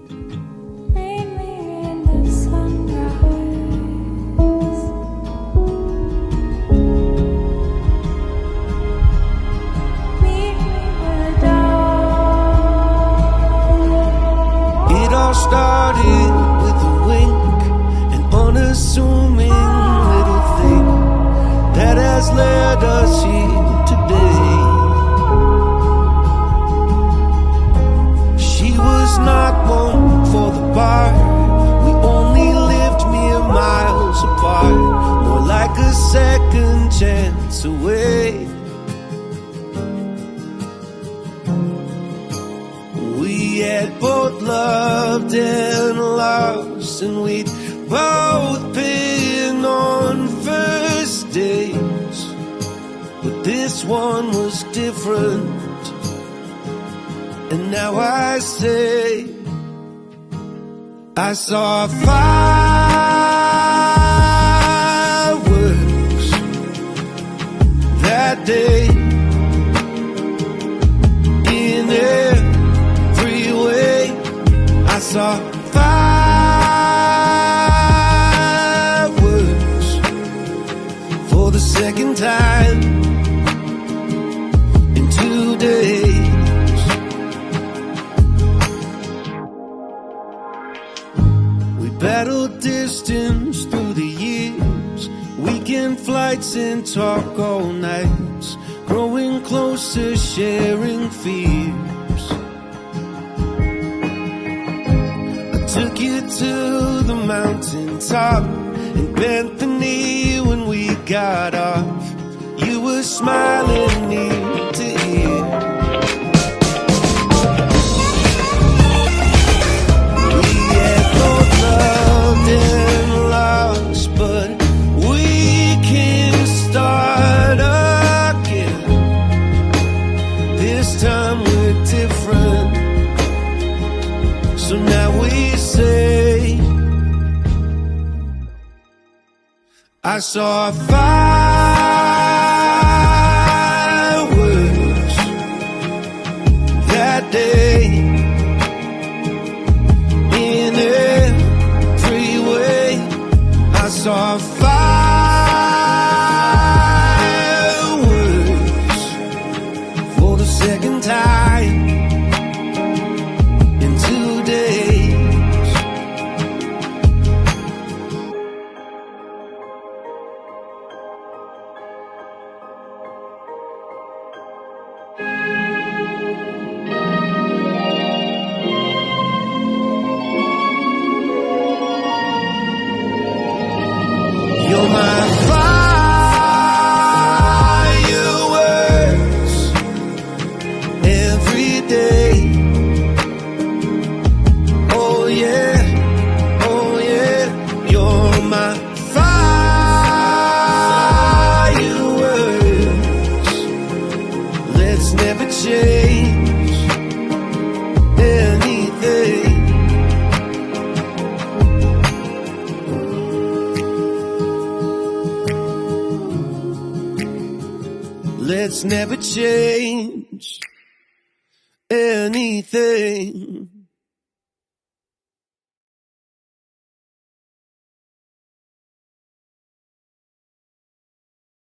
Meet me in the sunrise. Meet me where the dawn. It all started with a wink, an unassuming little thing that has led us here today. She was not one for the bar. We only lived mere miles apart, more like a second chance away. We had both loved and lost, and we'd both been on first dates, but this one was different. And now I say, I saw fireworks that day in every way. I saw fireworks for the second time in 2 days. We battled distance through the years, weekend flights and talk all nights, growing closer, sharing fears. I took you to the mountaintop and bent the knee when we got off. You were smiling ear to ear. We had both loved and lost, but we can start again. This time we're different, so now we say, I saw fireworks that day in every way. I saw fireworks for the second time in 2 days. You're my fireworks every day. Oh yeah, oh yeah. You're my fireworks. Let's never change anything. Let's never change anything.